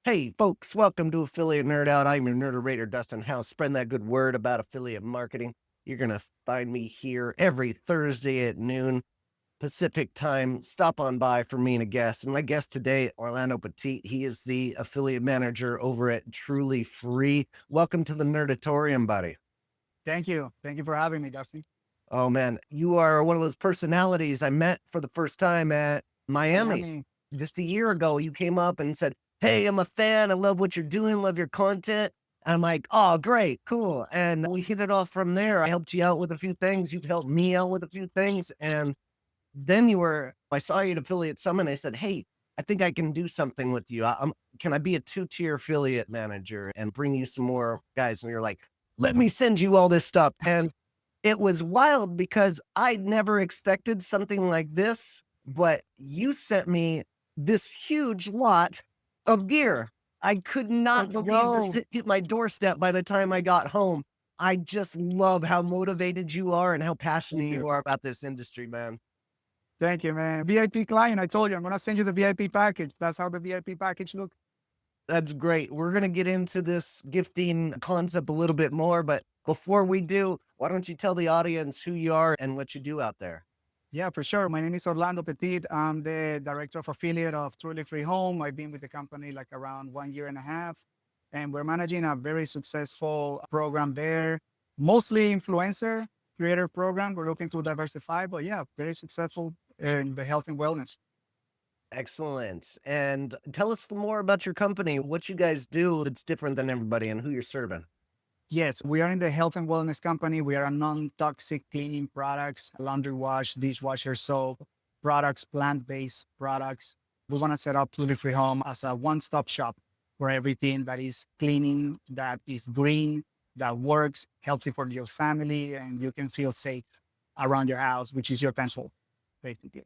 Hey, folks, welcome to Affiliate Nerd Out. I'm your nerderator, Dustin House. Spreading that good word about affiliate marketing. You're going to find me here every Thursday at noon Pacific time. Stop on by for me and a guest. And my guest today, Orlando Petit. He is the affiliate manager over at Truly Free. Welcome to the Nerdatorium, buddy. Thank you. Thank you for having me, Dustin. Oh, man, you are one of those personalities I met for the first time at Miami. Miami. Just a year ago, you came up and said, "Hey, I'm a fan. I love what you're doing, love your content." And I'm like, "Oh, great, cool." And we hit it off from there. I helped you out with a few things. You've helped me out with a few things. And then I saw you at Affiliate Summit. I said, "Hey, I think I can do something with you. Can I be a 2-tier affiliate manager and bring you some more guys?" And you're like, "Let me send you all this stuff." And it was wild because I never expected something like this, but you sent me this huge lot of gear. I could not Let's believe this go. hit my doorstep by the time I got home. I just love how motivated you are and how passionate Thank you. you are about this industry, man. Thank you, man. VIP client. I told you I'm gonna send you the VIP package. That's how the VIP package looks. That's great. We're going to get into this gifting concept a little bit more, but before we do, why don't you tell the audience who you are and what you do out there? Yeah, for sure. My name is Orlando Petit. I'm the director of affiliate of Truly Free Home. I've been with the company like around 1 year and a half, and we're managing a very successful program there, mostly influencer creator program. We're looking to diversify, but yeah, very successful in the health and wellness. Excellent. And tell us more about your company, what you guys do that's different than everybody and who you're serving. Yes, we are in the health and wellness company. We are a non-toxic cleaning products, laundry wash, dishwasher soap products, plant-based products. We want to set up Totally Free Home as a one-stop shop for everything that is cleaning, that is green, that works, healthy for your family, and you can feel safe around your house, which is your pencil, basically.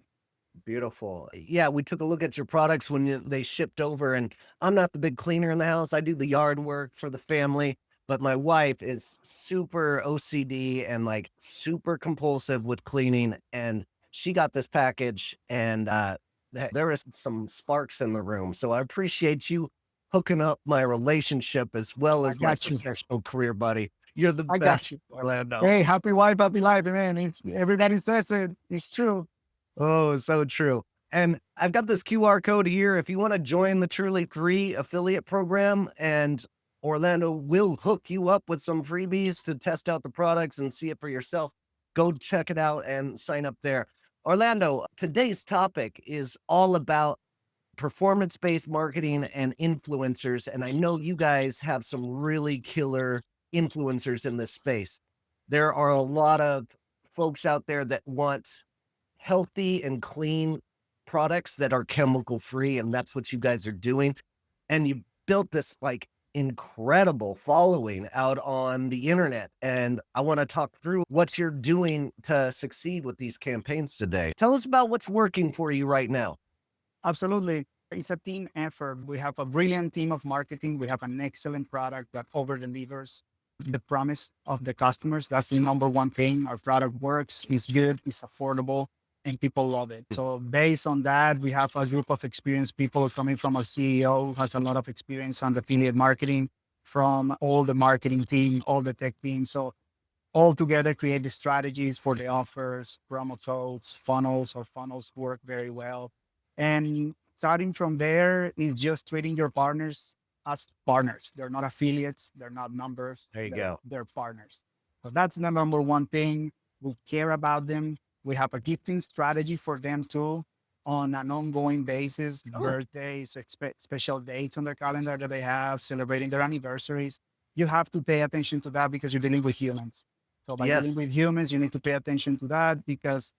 Beautiful. Yeah, we took a look at your products when they shipped over, and I'm not the big cleaner in the house. I do the yard work for the family, but my wife is super OCD and like super compulsive with cleaning. And she got this package, and there is some sparks in the room. So I appreciate you hooking up my relationship as well I as my got you. professional career, buddy. You're the I got best, you. Orlando. Hey, happy wife, happy life, man. Everybody says it. It's true. Oh, so true. And I've got this QR code here. If you want to join the Truly Free affiliate program, and Orlando will hook you up with some freebies to test out the products and see it for yourself, go check it out and sign up there. Orlando, today's topic is all about performance based marketing and influencers. And I know you guys have some really killer influencers in this space. There are a lot of folks out there that want healthy and clean products that are chemical free, and that's what you guys are doing. And you built this like incredible following out on the internet. And I want to talk through what you're doing to succeed with these campaigns today. Tell us about what's working for you right now. Absolutely. It's a team effort. We have a brilliant team of marketing. We have an excellent product that over delivers the promise of the customers. That's the number one thing. Our product works, it's good, it's affordable, and people love it. So based on that, we have a group of experienced people coming from our CEO who has a lot of experience on affiliate marketing, from all the marketing team, all the tech team. So all together create the strategies for the offers, promo codes, funnels. Our funnels work very well. And starting from there is just treating your partners as partners. They're not affiliates, they're not numbers, There you go. they're partners. So that's the number one thing. We care about them. We have a gifting strategy for them too on an ongoing basis, Oh, birthdays, special dates on their calendar that they have, celebrating their anniversaries. You have to pay attention to that because you're dealing with humans. So by dealing yes. with humans, you need to pay attention to that because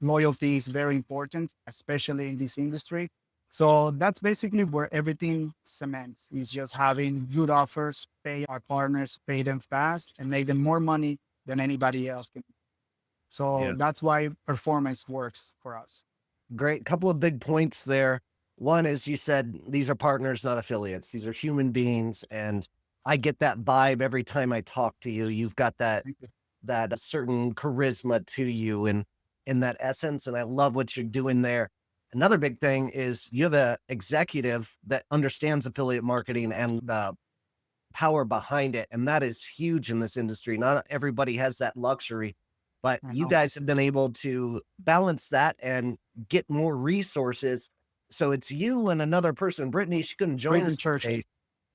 loyalty is very important, especially in this industry. So that's basically where everything cements is just having good offers, pay our partners, pay them fast, and make them more money than anybody else can. So Yeah. that's why performance works for us. Great. Couple of big points there. One is you said these are partners, not affiliates. These are human beings. And I get that vibe every time I talk to you. You've got Thank you. that certain charisma to you and in that essence. And I love what you're doing there. Another big thing is you have a executive that understands affiliate marketing and the power behind it. And that is huge in this industry. Not everybody has that luxury, but I you know. guys have been able to balance that and get more resources. So it's you and another person. Brittany, she couldn't join Britain us Church. today,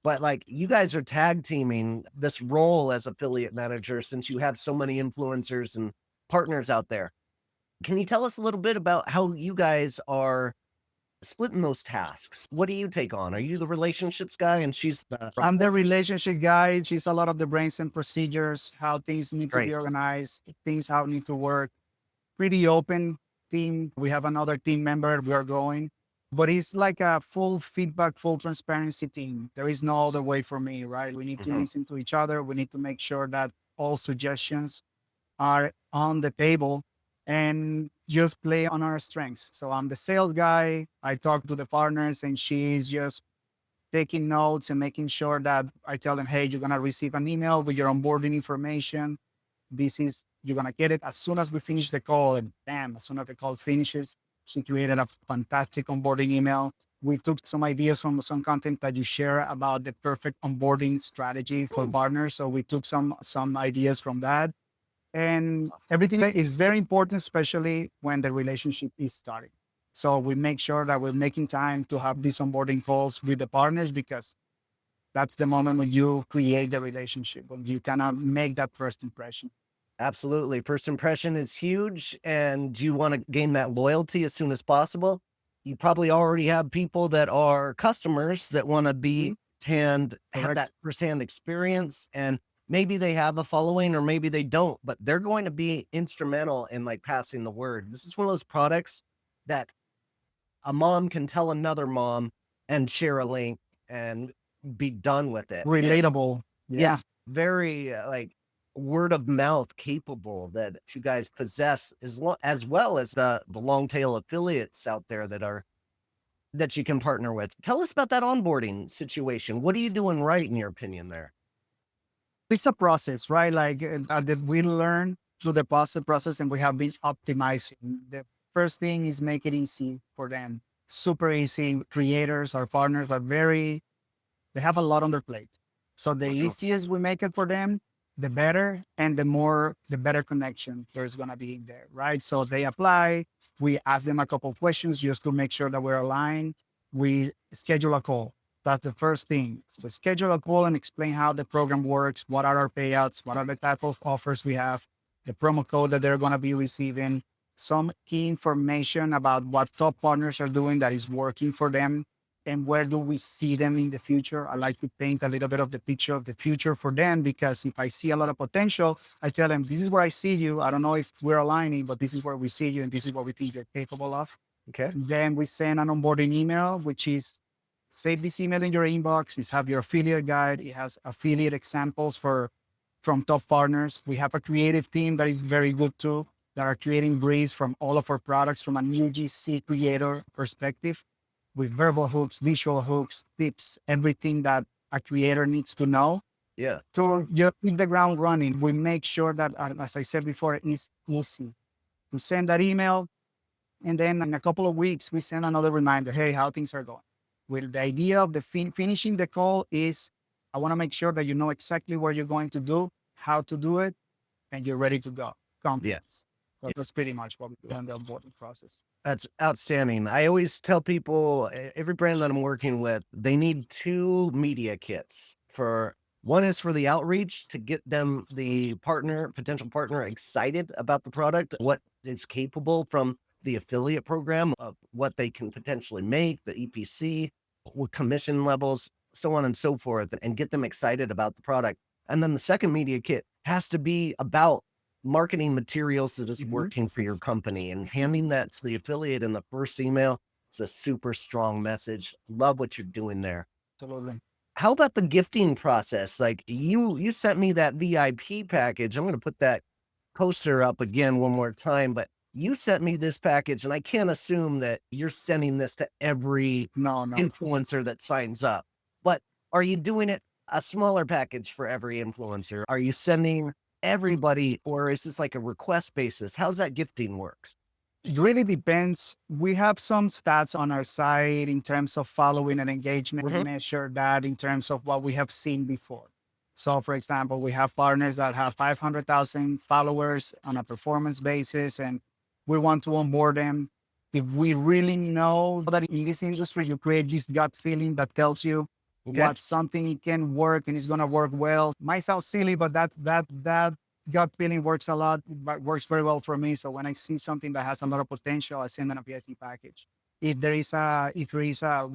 but like you guys are tag teaming this role as affiliate manager since you have so many influencers and partners out there. Can you tell us a little bit about how you guys are splitting those tasks? What do you take on? Are you the relationships guy and she's the I'm the report? relationship guy. She's a lot of the brains and procedures, how things need to be Great. organized, things how need to work. Pretty open team. We have another team member. We are growing, but it's like a full feedback, full transparency team. There is no other way for me, right? We need to Mhm. listen to each other. We need to make sure that all suggestions are on the table and just play on our strengths. So I'm the sales guy. I talk to the partners and she's just taking notes and making sure that I tell them, hey, you're going to receive an email with your onboarding information. This is, you're going to get it as soon as we finish the call. And bam, as soon as the call finishes, she created a fantastic onboarding email. We took some ideas from some content that you share about the perfect onboarding strategy for partners. So we took some ideas from that. And everything that is very important, especially when the relationship is starting. So we make sure that we're making time to have these onboarding calls with the partners because that's the moment when you create the relationship, when you cannot make that first impression. Absolutely. First impression is huge, and you want to gain that loyalty as soon as possible. You probably already have people that are customers that want to Mhm. be hand have that Correct. firsthand experience, and maybe they have a following or maybe they don't, but they're going to be instrumental in like passing the word. This is one of those products that a mom can tell another mom and share a link and be done with it. Relatable. Yeah. Yes, very, like, word of mouth capable that you guys possess as well as the long tail affiliates out there that you can partner with. Tell us about that onboarding situation. What are you doing right in your opinion there? It's a process, right? Like that we learn through the process and we have been optimizing. The first thing is make it easy for them. Super easy. Creators, our partners are very, they have a lot on their plate. So the Mhm. easiest we make it for them, the better, and the better connection there's gonna be in there, right? So they apply, we ask them a couple of questions just to make sure that we're aligned. We schedule a call. That's the first thing. We schedule a call and explain how the program works, what are our payouts, what are the type of offers we have, the promo code that they're gonna be receiving, some key information about what top partners are doing that is working for them and where do we see them in the future. I like to paint a little bit of the picture of the future for them because if I see a lot of potential, I tell them, this is where I see you. I don't know if we're aligning, but this is where we see you and this is what we think you're capable of. Okay. Then we send an onboarding email, which is save this email in your inbox. It has your affiliate guide. It has affiliate examples from top partners. We have a creative team that is very good too, that are creating briefs from all of our products from an UGC creator perspective with verbal hooks, visual hooks, tips, everything that a creator needs to know Yeah. to just hit the ground running. We make sure that, as I said before, it's easy. We send that email, and then in a couple of weeks, we send another reminder, hey, how things are going. Well, the idea of the finishing the call is I want to make sure that you know exactly what you're going to do, how to do it, and you're ready to go. Yeah. Confidence. So that's pretty much what we do in the onboarding process. That's outstanding. I always tell people, every brand that I'm working with, they need 2 media kits. For one is for the outreach to get them the potential partner excited about the product, what is capable from the affiliate program of what they can potentially make, the EPC, what commission levels, so on and so forth, and get them excited about the product. And then the second media kit has to be about marketing materials that is Mhm. working for your company and handing that to the affiliate in the first email. It's a super strong message. Love what you're doing there. Absolutely. How about the gifting process? Like you sent me that VIP package. I'm going to put that poster up again one more time, but you sent me this package and I can't assume that you're sending this to every No, no. influencer that signs up. But are you doing it a smaller package for every influencer? Are you sending everybody or is this like a request basis? How's that gifting work? It really depends. We have some stats on our site in terms of following and engagement. We Hmm. measure that in terms of what we have seen before. So, for example, we have partners that have 500,000 followers on a performance basis, and we want to onboard them. If we really know that in this industry, you create this gut feeling that tells you Okay. what something it can work and it's going to work well. Might sound silly, but that gut feeling works a lot, but works very well for me. So when I see something that has a lot of potential, I send them a PFP package. We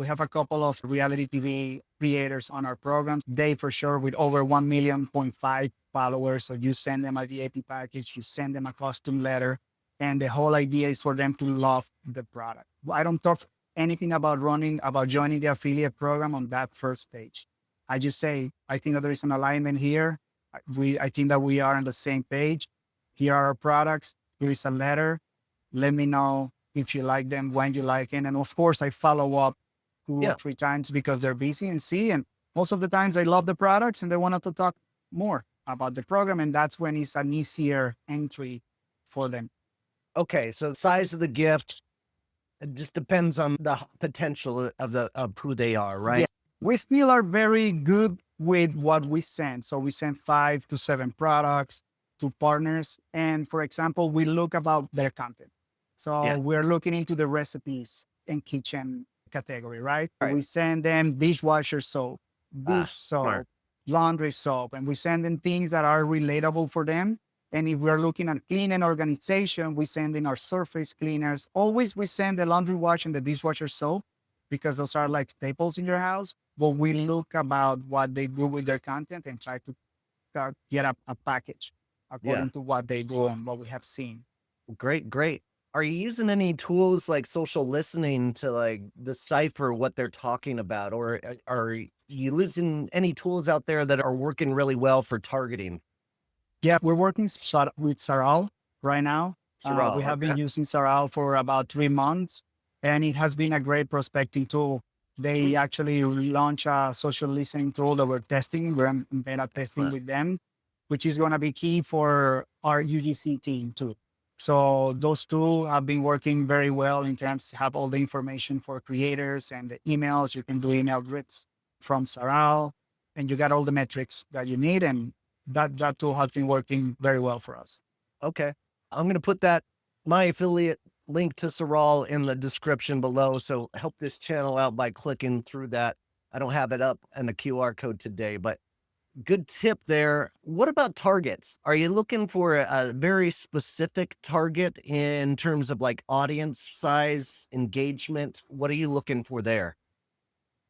have a couple of reality TV creators on our programs. They for sure with over 1.5 million followers. So you send them a VIP package, you send them a custom letter, and the whole idea is for them to love the product. I don't talk anything about joining the affiliate program on that first stage. I just say, I think that there is an alignment here. I think that we are on the same page. Here are our products. Here is a letter. Let me know if you like them, when you like it. And of course, I follow up 2 or 3 times because they're busy and see. And most of the times they love the products and they want to talk more about the program. And that's when it's an easier entry for them. Okay. So the size of the gift, it just depends on the potential of who they are, Yeah. right? We still are very good with what we send. So we send 5 to 7 products to partners. And for example, we look about their content. Yeah. So we're looking into the recipes and kitchen category, right? All right. We send them dishwasher soap, dish Ah, smart. soap, laundry soap, and we send them things that are relatable for them. And if we're looking at cleaning organization, we send in our surface cleaners. Always we send the laundry wash and the dishwasher soap because those are like staples in your house. But we look about what they do with their content and try to get a package Yeah. according to what they do and what we have seen. Great. Great. Are you using any tools like social listening to like decipher what they're talking about, or are you using any tools out there that are working really well for targeting? Yeah, we're working with Saral right now. We Sorrel. have Okay. been using Saral for about 3 months, and it has been a great prospecting tool. They actually launched a social listening tool that we're testing. We're in beta testing Excellent. with them, which is going to be key for our UGC team too. So those two have been working very well in terms have all the information for creators and the emails. You can do email drips from Saral, and you got all the metrics that you need. And that tool has been working very well for us. Okay. I'm going to put that, my affiliate link to Sorrel in the description below. So help this channel out by clicking through that. I don't have it up in the QR code today, but good tip there. What about targets? Are you looking for a very specific target in terms of like audience size, engagement? What are you looking for there?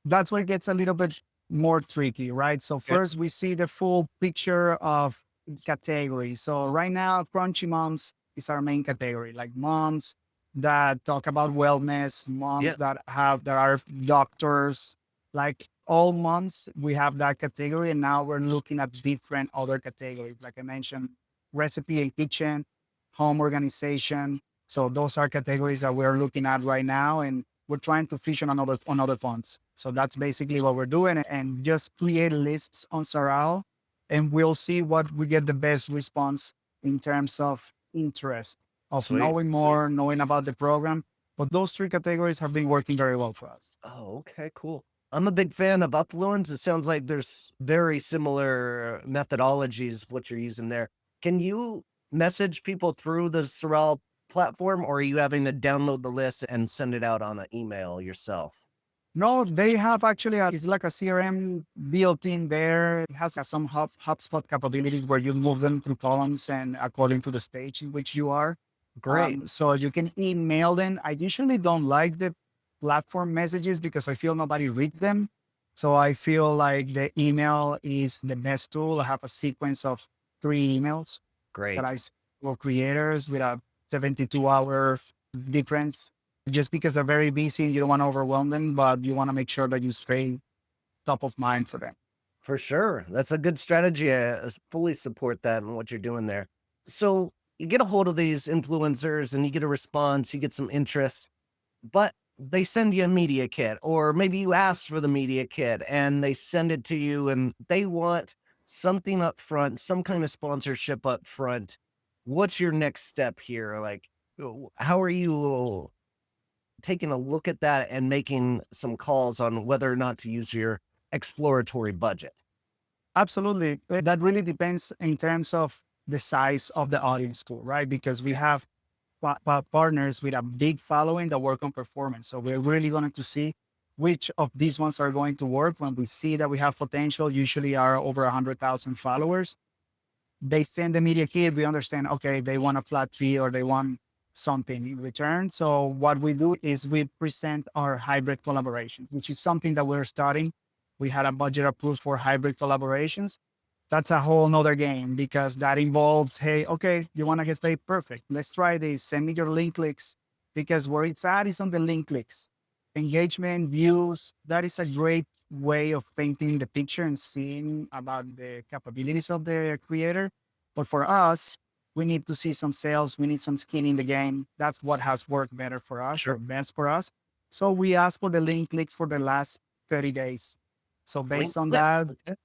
That's where it gets a little bit more tricky, right? So Okay. first we see the full picture of category. So right now, crunchy moms is our main category, like moms that talk about wellness, Yeah. moms that are doctors, like all moms, we have that category. And now we're looking at different other categories. Like I mentioned, recipe and kitchen, home organization. So those are categories that we're looking at right now. And we're trying to fish on other funds. So that's basically what we're doing, and just create lists on Saral, and we'll see what we get the best response in terms of interest of Sweet. knowing more, knowing about the program. But those 3 categories have been working very well for us. Oh, okay, cool. I'm a big fan of Upfluence. It sounds like there's very similar methodologies of what you're using there. Can you message people through the Sorrel platform, or are you having to download the list and send it out on an email yourself? No, they have actually it's like a CRM built in there. It has some HubSpot capabilities where you move them through columns and according to the stage in which you are. Great. So you can email them. I usually don't like the platform messages because I feel nobody reads them. So I feel like the email is the best tool. I have a sequence of 3 emails that Great. I send for creators with a 72-hour difference just because they're very busy and you don't want to overwhelm them, but you want to make sure that you stay top of mind for them. For sure. That's a good strategy. I fully support that and what you're doing there. So you get a hold of these influencers and you get a response, you get some interest, but they send you a media kit, or maybe you ask for the media kit and they send it to you and they want something up front, some kind of sponsorship up front. What's your next step here? Like, How are you taking a look at that and making some calls on whether or not to use your exploratory budget? Absolutely. That really depends in terms of the size of the audience too, right? Because we have partners with a big following that work on performance. So we're really going to see which of these ones are going to work. When we see that we have potential, usually are over 100,000 followers, they send the media kit. We understand, okay, they want a flat fee or they want something in return. So what we do is we present our hybrid collaboration, which is something that we're starting. We had a budget approved for hybrid collaborations. That's a whole nother game because that involves, hey, okay, you want to get paid? Perfect. Let's try this. Send me your link clicks because where it's at is on the link clicks. Engagement, views, that is a great way of painting the picture and seeing about the capabilities of the creator. But for us, we need to see some sales. We need some skin in the game. That's what has worked better for us or Sure. best for us. So we ask for the link clicks for the last 30 days. So Link based on clicks. that, Okay.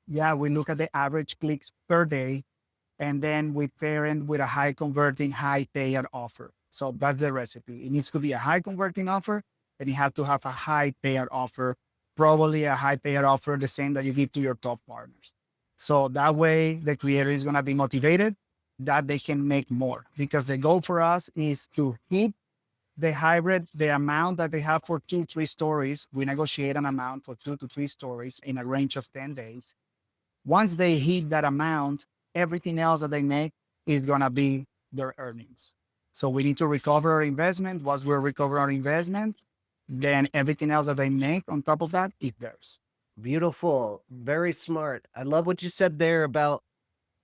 yeah, we look at the average clicks per day and then we pair it with a high converting, high payout offer. So that's the recipe. It needs to be a high converting offer and you have to have a high payout offer, probably a high payout offer, the same that you give to your top partners. So that way the creator is going to be motivated that they can make more because the goal for us is to hit the hybrid, the amount that they have for 2, 3 stories. We negotiate an amount for 2 to 3 stories in a range of 10 days. Once they hit that amount, everything else that they make is going to be their earnings. So we need to recover our investment. Once we recover our investment, then everything else that they make on top of that is theirs. Beautiful. Very smart. I love what you said there about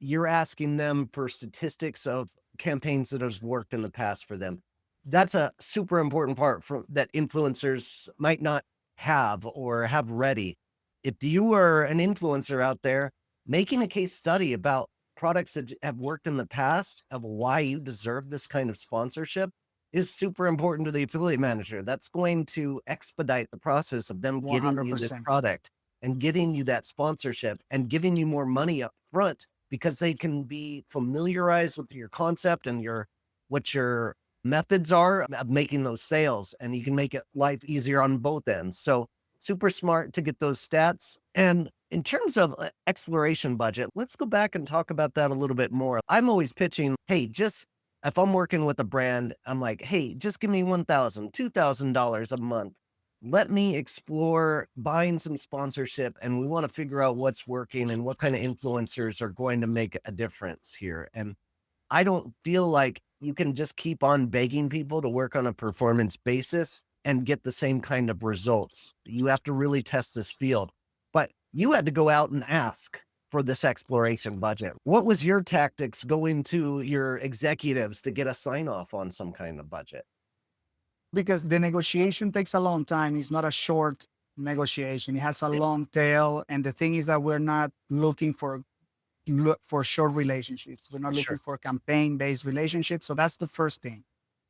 you're asking them for statistics of campaigns that has worked in the past for them. That's a super important part for that influencers might not have or have ready. If you are an influencer out there making a case study about products that have worked in the past of why you deserve this kind of sponsorship is super important to the affiliate manager. That's going to expedite the process of them getting you this 100%. product and getting you that sponsorship and giving you more money up front because they can be familiarized with your concept and your what your methods are of making those sales, and you can make it life easier on both ends. So super smart to get those stats. And in terms of exploration budget, let's go back and talk about that a little bit more. I'm always pitching, hey, just if I'm working with a brand, I'm like, hey, just give me $1,000, $2,000 a month. Let me explore buying some sponsorship, and we want to figure out what's working and what kind of influencers are going to make a difference here. And I don't feel like you can just keep on begging people to work on a performance basis and get the same kind of results. You have to really test this field. But you had to go out and ask for this exploration budget. What was your tactics going to your executives to get a sign off on some kind of budget? Because the negotiation takes a long time. It's not a short negotiation. It has a long tail. And the thing is that we're not looking for short relationships. We're not looking Sure. for campaign based relationships. So that's the first thing.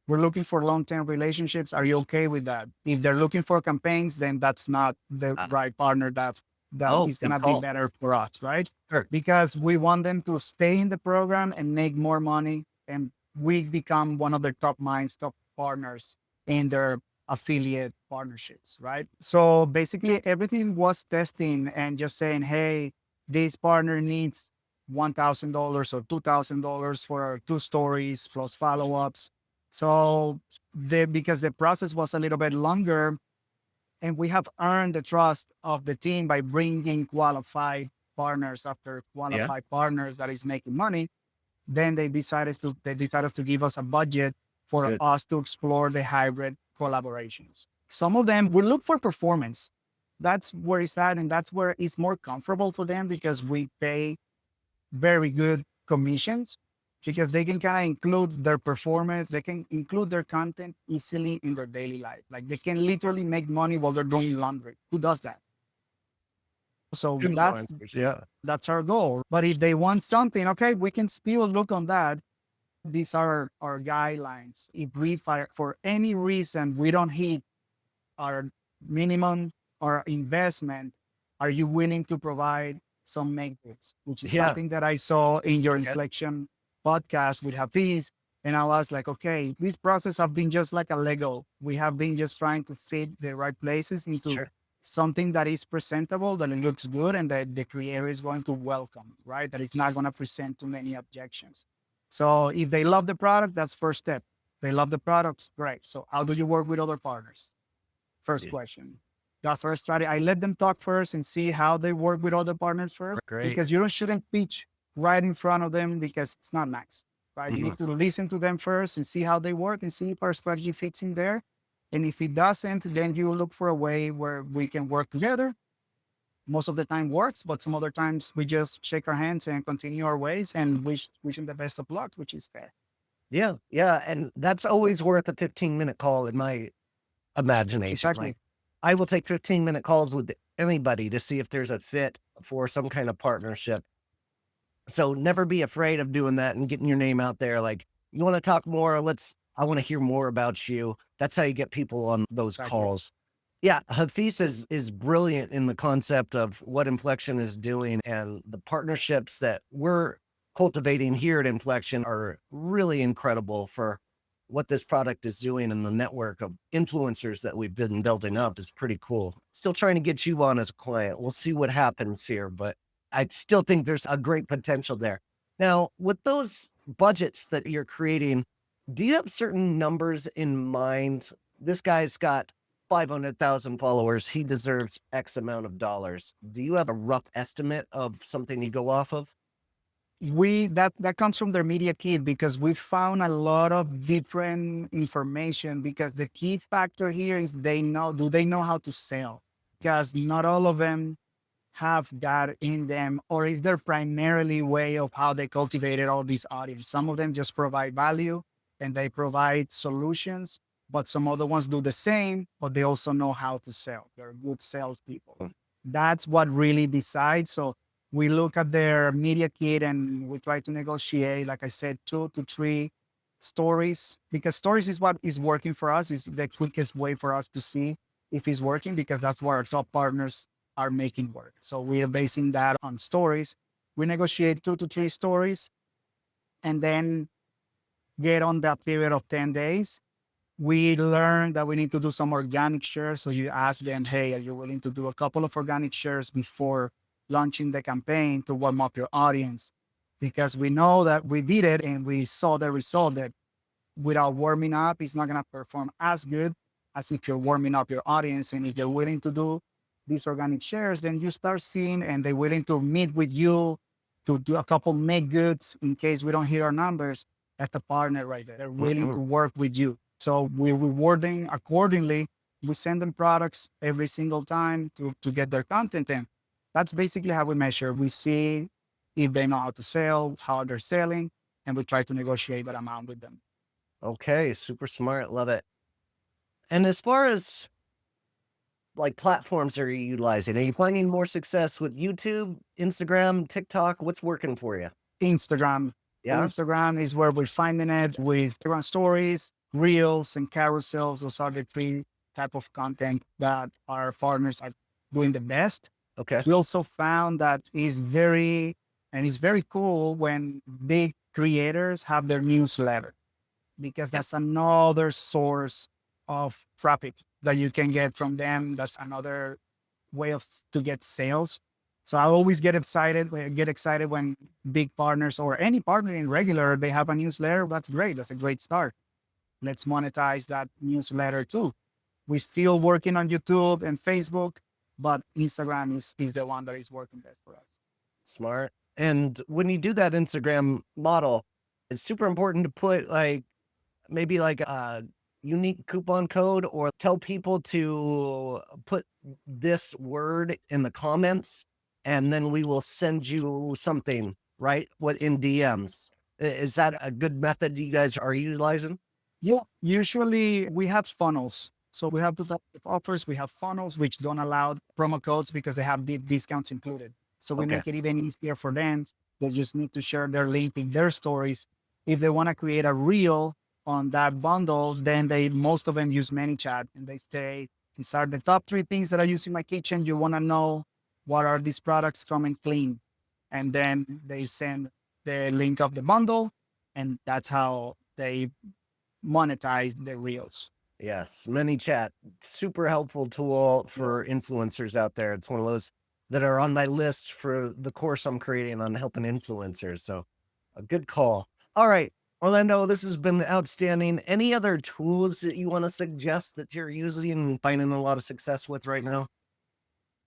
We're looking for long term relationships. Are you okay with that? If they're looking for campaigns, then that's not the Uh, right partner that oh, is good gonna be call. better for us, right? Sure. Because we want them to stay in the program and make more money, and we become one of their top minds, top partners in their affiliate partnerships, right? So basically, everything was testing and just saying, hey, this partner needs $1,000 or $2,000 for 2 stories plus follow ups. So because the process was a little bit longer, and we have earned the trust of the team by bringing qualified partners after Yeah. qualified partners that is making money. Then they decided to give us a budget for Good. us to explore the hybrid collaborations. Some of them will look for performance. That's where it's at, and that's where it's more comfortable for them because we pay very good commissions because they can kind of include their performance, they can include their content easily in their daily life. Like they can literally make money while they're doing laundry. Who does that? So that's Influencers. Yeah. that's our goal. But if they want something, okay, we can still look on that. These are our guidelines. If we for any reason we don't hit our minimum or investment, are you willing to provide some make goods? Which is Yeah. something that I saw in your Okay. Inselection podcast with Hafiz. And I was like, okay, this process have been just like a Lego. We have been just trying to fit the right places into Sure. something that is presentable, that it looks good, and that the creator is going to welcome, right? That it's not going to present too many objections. So if they love the product, that's first step. They love the product, great. So how do you work with other partners? First Yeah. question. That's our strategy. I let them talk first and see how they work with other partners first, Great. because you don't shouldn't pitch right in front of them because it's not nice, right? You Mhm. need to listen to them first and see how they work and see if our strategy fits in there. And if it doesn't, then you look for a way where we can work together. Most of the time works, but some other times we just shake our hands and continue our ways and wish them the best of luck, which is fair. Yeah, yeah, and that's always worth a 15-minute call in my imagination. Like, Exactly. I will take 15-minute calls with anybody to see if there's a fit for some kind of partnership. So never be afraid of doing that and getting your name out there. Like, you want to talk more? I want to hear more about you. That's how you get people on those Exactly. calls. Yeah, Hafiz is brilliant in the concept of what Inflection is doing, and the partnerships that we're cultivating here at Inflection are really incredible for what this product is doing, and the network of influencers that we've been building up is pretty cool. Still trying to get you on as a client. We'll see what happens here, but I still think there's a great potential there. Now, with those budgets that you're creating, do you have certain numbers in mind? This guy's got 500,000 followers. He deserves X amount of dollars. Do you have a rough estimate of something you go off of? That comes from their media kit, because we found a lot of different information, because the key factor here is they know how to sell, because not all of them have that in them, or is their primarily way of how they cultivated all these audience. Some of them just provide value and they provide solutions, but some other ones do the same, but they also know how to sell. They're good salespeople. Mm. That's what really decides. So we look at their media kit and we try to negotiate, like I said, 2 to 3 stories, because stories is what is working for us, is the quickest way for us to see if it's working, because that's what our top partners are making work. So we are basing that on stories. We negotiate 2 to 3 stories and then get on that period of 10 days. We learn that we need to do some organic shares. So you ask them, hey, are you willing to do a couple of organic shares before launching the campaign to warm up your audience? Because we know that we did it and we saw the result that without warming up, it's not going to perform as good as if you're warming up your audience. And if they're willing to do these organic shares, then you start seeing, and they're willing to meet with you to do a couple make goods in case we don't hit our numbers. That's a partner right there. They're willing Mhm. to work with you. So we're rewarding accordingly. We send them products every single time to get their content in. That's basically how we measure. We see if they know how to sell, how they're selling, and we try to negotiate that amount with them. Okay, super smart. Love it. And as far as like platforms are you utilizing? Are you finding more success with YouTube, Instagram, TikTok? What's working for you? Instagram. Yeah. Instagram is where we're finding it with Instagram stories, reels, and carousels. Those are the 3 type of content that our partners are doing the best. Okay. We also found that it's very cool when big creators have their newsletter, because Yep. that's another source of traffic that you can get from them. That's another way to get sales. So I always get excited when big partners or any partner in regular, they have a newsletter. That's great. That's a great start. Let's monetize that newsletter too. We're still working on YouTube and Facebook, but Instagram is the one that is working best for us. Smart. And when you do that Instagram model, it's super important to put like maybe like a unique coupon code, or tell people to put this word in the comments and then we will send you something, right? What in DMs. Is that a good method you guys are utilizing? Yeah, usually we have funnels. So we have the type of offers, we have funnels which don't allow promo codes because they have deep discounts included. So we Okay. make it even easier for them. They just need to share their link in their stories. If they want to create a reel on that bundle, then most of them use ManyChat and they say, these are the top 3 things that I use in my kitchen. You want to know what are these products coming clean? And then they send the link of the bundle, and that's how they monetize the reels. Yes, ManyChat, super helpful tool for influencers out there. It's one of those that are on my list for the course I'm creating on helping influencers. So a good call. All right, Orlando, this has been outstanding. Any other tools that you want to suggest that you're using and finding a lot of success with right now?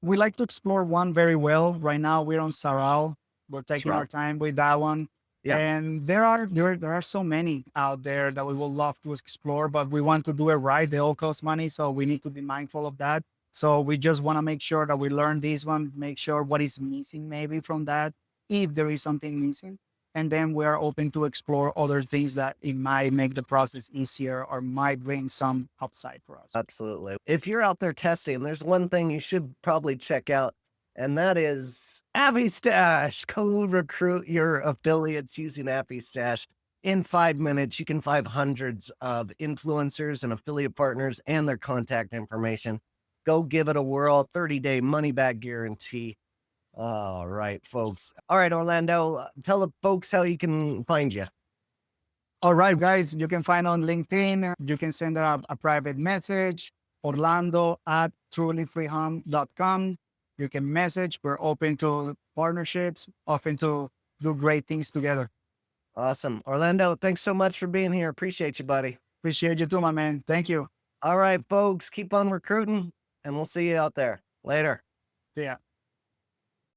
We like to explore one very well. Right now, we're on Saral. We're taking our Swell. time with that one. Yeah, And there are so many out there that we would love to explore, but we want to do it right. They all cost money, so we need to be mindful of that. So we just want to make sure that we learn this one, make sure what is missing maybe from that, if there is something missing. And then we are open to explore other things that it might make the process easier or might bring some upside for us. absolutely. If you're out there testing, there's one thing you should probably check out, and that is AppyStash. Go recruit your affiliates using AppyStash. In 5 minutes, you can find hundreds of influencers and affiliate partners and their contact information. Go give it a whirl. 30-day money back guarantee. All right, folks. All right, Orlando, tell the folks how you can find you. All right, guys, you can find on LinkedIn. You can send a private message, Orlando at trulyfreehome.com. You can message. We're open to partnerships, open to do great things together. Awesome. Orlando, thanks so much for being here. Appreciate you, buddy. Appreciate you too, my man. Thank you. All right, folks, keep on recruiting, and we'll see you out there. Later. See ya.